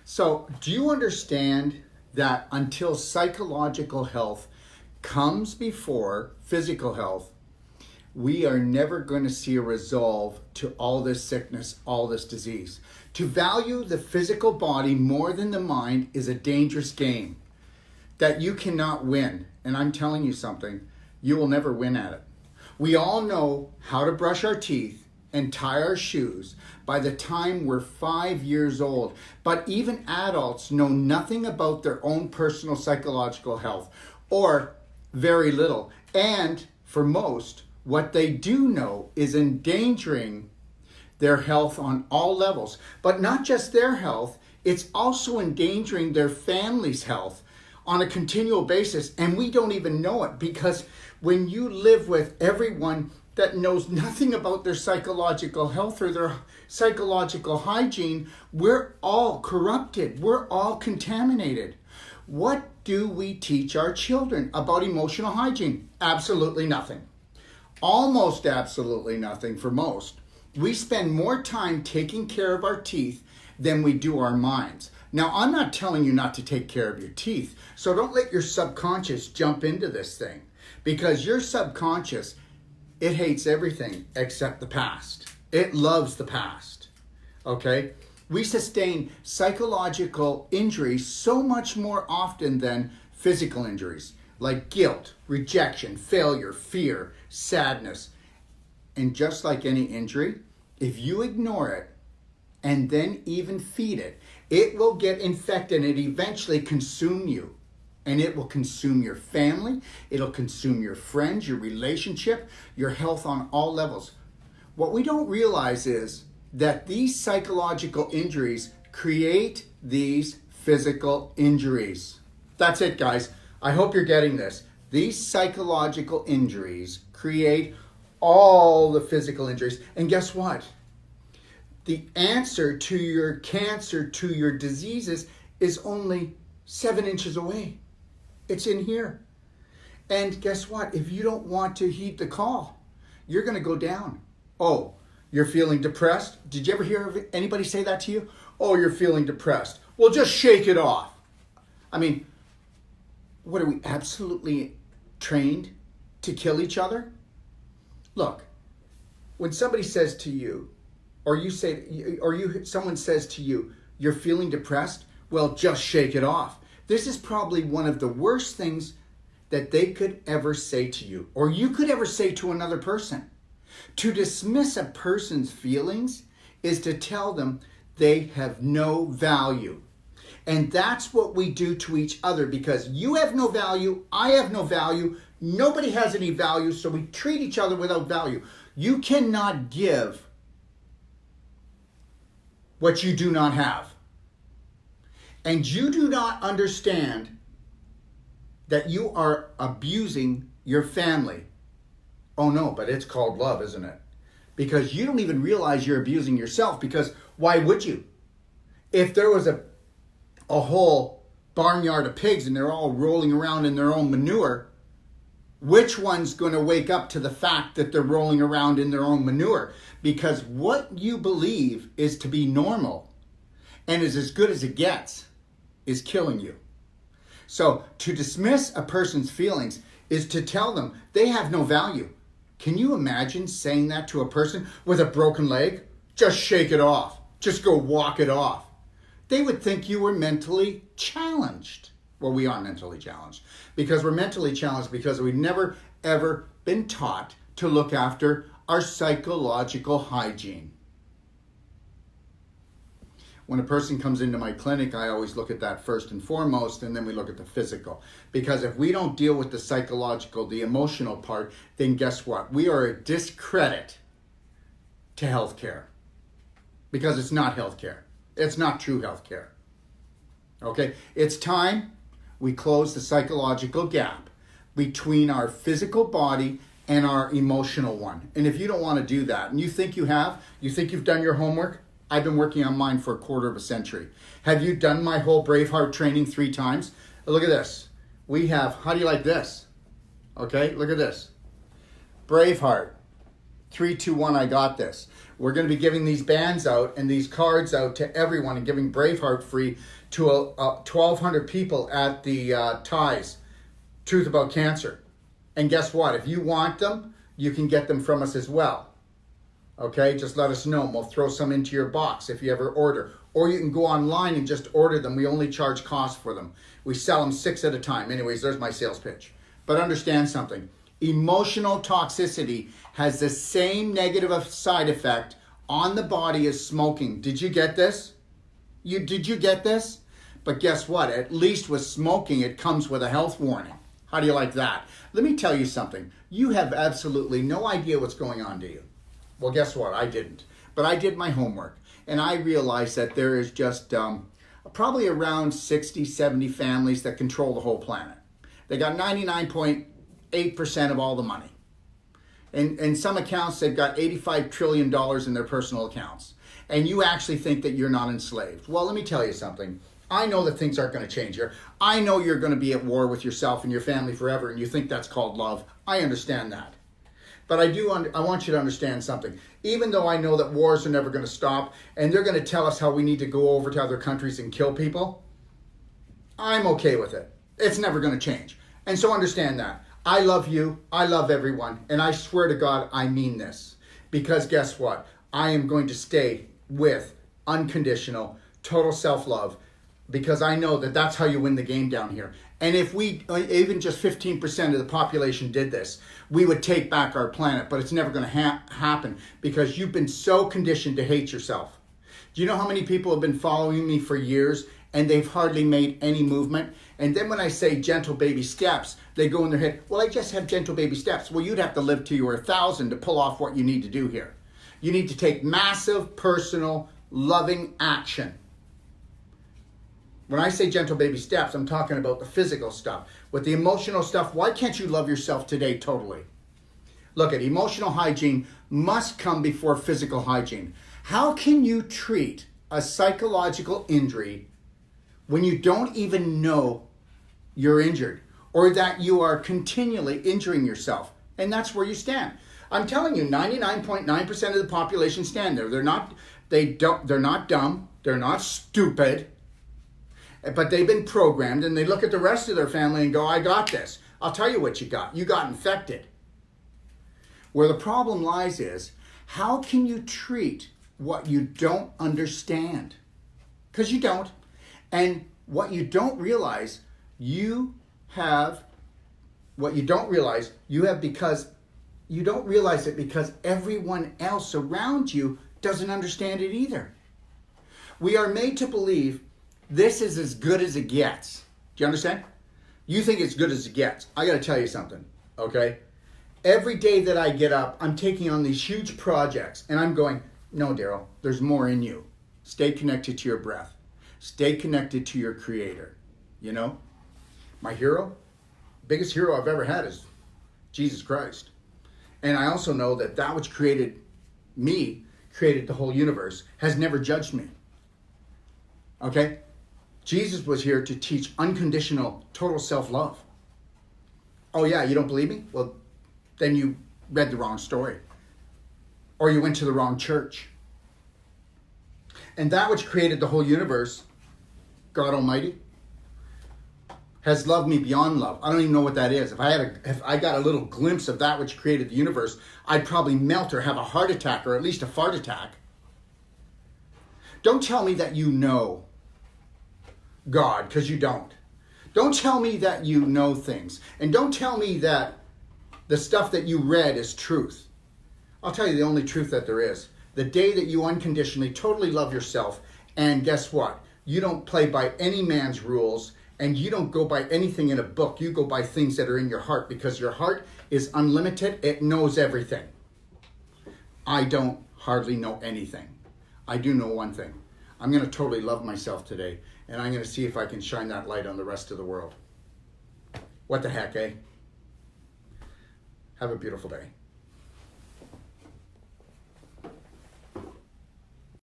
So, do you understand that until psychological health comes before physical health, we are never going to see a resolve to all this sickness, all this disease? To value the physical body more than the mind is a dangerous game that you cannot win. And I'm telling you something, you will never win at it. We all know how to brush our teeth and tie our shoes by the time we're 5 years old. But even adults know nothing about their own personal psychological health, or very little. And for most, what they do know is endangering their health on all levels. But not just their health, it's also endangering their family's health on a continual basis. And we don't even know it, because when you live with everyone that knows nothing about their psychological health or their psychological hygiene, we're all corrupted. We're all contaminated. What do we teach our children about emotional hygiene? Absolutely nothing. Almost absolutely nothing for most. We spend more time taking care of our teeth than we do our minds. Now, I'm not telling you not to take care of your teeth, so don't let your subconscious jump into this thing, because your subconscious, it hates everything except the past. It loves the past, okay? We sustain psychological injuries so much more often than physical injuries, like guilt, rejection, failure, fear, sadness. And just like any injury, if you ignore it and then even feed it, it will get infected and eventually consume you. And it will consume your family, it'll consume your friends, your relationship, your health on all levels. What we don't realize is that these psychological injuries create these physical injuries. That's it, guys. I hope you're getting this. These psychological injuries create all the physical injuries. And guess what? The answer to your cancer, to your diseases, is only 7 inches away. It's in here. And guess what? If you don't want to heed the call, you're going to go down. Oh, you're feeling depressed? Did you ever hear anybody say that to you? Oh, you're feeling depressed. Well, just shake it off. I mean, what, are we absolutely trained to kill each other? Look, when somebody says to you, someone says to you, you're feeling depressed, well, just shake it off. This is probably one of the worst things that they could ever say to you, or you could ever say to another person. To dismiss a person's feelings is to tell them they have no value. And that's what we do to each other, because you have no value, I have no value, nobody has any value, so we treat each other without value. You cannot give what you do not have. And you do not understand that you are abusing your family. Oh no, but it's called love, isn't it? Because you don't even realize you're abusing yourself, because why would you? If there was a whole barnyard of pigs and they're all rolling around in their own manure, which one's going to wake up to the fact that they're rolling around in their own manure? Because what you believe is to be normal and is as good as it gets is killing you. So to dismiss a person's feelings is to tell them they have no value. Can you imagine saying that to a person with a broken leg? Just shake it off. Just go walk it off. They would think you were mentally challenged. Well, we are mentally challenged, because we're mentally challenged because we've never, ever been taught to look after our psychological hygiene. When a person comes into my clinic, I always look at that first and foremost, and then we look at the physical. Because if we don't deal with the psychological, the emotional part, then guess what? We are a discredit to healthcare. Because it's not healthcare. It's not true healthcare. Okay? It's time we close the psychological gap between our physical body and our emotional one. And if you don't want to do that, and you think you think you've done your homework, I've been working on mine for a quarter of a century. Have you done my whole Braveheart training 3 times? Look at this. We have, how do you like this? Okay, look at this. Braveheart. 3, 2, 1, I got this. We're going to be giving these bands out and these cards out to everyone and giving Braveheart free to 1,200 people at the Ties, Truth About Cancer. And guess what? If you want them, you can get them from us as well. Okay, just let us know and we'll throw some into your box if you ever order. Or you can go online and just order them. We only charge cost for them. We sell them 6 at a time. Anyways, there's my sales pitch. But understand something. Emotional toxicity has the same negative side effect on the body as smoking. Did you get this? Did you get this? But guess what? At least with smoking, it comes with a health warning. How do you like that? Let me tell you something. You have absolutely no idea what's going on, do you? Well, guess what? I didn't. But I did my homework. And I realized that there is just probably around 60, 70 families that control the whole planet. They got 99.8% of all the money. In some accounts, they've got $85 trillion in their personal accounts. And you actually think that you're not enslaved. Well, let me tell you something. I know that things aren't going to change here. I know you're going to be at war with yourself and your family forever, and you think that's called love. I understand that. But I want you to understand something. Even though I know that wars are never going to stop, and they're going to tell us how we need to go over to other countries and kill people, I'm okay with it. It's never going to change. And so understand that. I love you. I love everyone. And I swear to God, I mean this. Because guess what? I am going to stay with unconditional, total self-love, because I know that that's how you win the game down here. And if we, even just 15% of the population did this, we would take back our planet. But it's never going to happen because you've been so conditioned to hate yourself. Do you know how many people have been following me for years and they've hardly made any movement? And then when I say gentle baby steps, they go in their head, well, I just have gentle baby steps. Well, you'd have to live till you were 1,000 to pull off what you need to do here. You need to take massive, personal, loving action. When I say gentle baby steps, I'm talking about the physical stuff. With the emotional stuff, why can't you love yourself today totally? Look, at emotional hygiene must come before physical hygiene. How can you treat a psychological injury when you don't even know you're injured or that you are continually injuring yourself? And that's where you stand. I'm telling you, 99.9% of the population stand there. They're not dumb. They're not stupid. But they've been programmed and they look at the rest of their family and go, I got this. I'll tell you what you got. You got infected. Where the problem lies is, how can you treat what you don't understand? Because you don't. And what you don't realize, you have because you don't realize it because everyone else around you doesn't understand it either. We are made to believe this is as good as it gets. Do you understand? You think it's good as it gets. I got to tell you something, okay? Every day that I get up, I'm taking on these huge projects and I'm going, no, Daryl, there's more in you. Stay connected to your breath. Stay connected to your creator. You know, my hero, biggest hero I've ever had is Jesus Christ. And I also know that that which created me, created the whole universe, has never judged me. Okay? Jesus was here to teach unconditional, total self-love. Oh yeah, you don't believe me? Well, then you read the wrong story. Or you went to the wrong church. And that which created the whole universe, God Almighty, has loved me beyond love. I don't even know what that is. If I got a little glimpse of that which created the universe, I'd probably melt or have a heart attack or at least a fart attack. Don't tell me that you know God, because you don't. Don't tell me that you know things. And don't tell me that the stuff that you read is truth. I'll tell you the only truth that there is. The day that you unconditionally, totally love yourself, and guess what? You don't play by any man's rules, and you don't go by anything in a book. You go by things that are in your heart, because your heart is unlimited. It knows everything. I don't hardly know anything. I do know one thing. I'm going to totally love myself today, and I'm going to see if I can shine that light on the rest of the world. What the heck, eh? Have a beautiful day.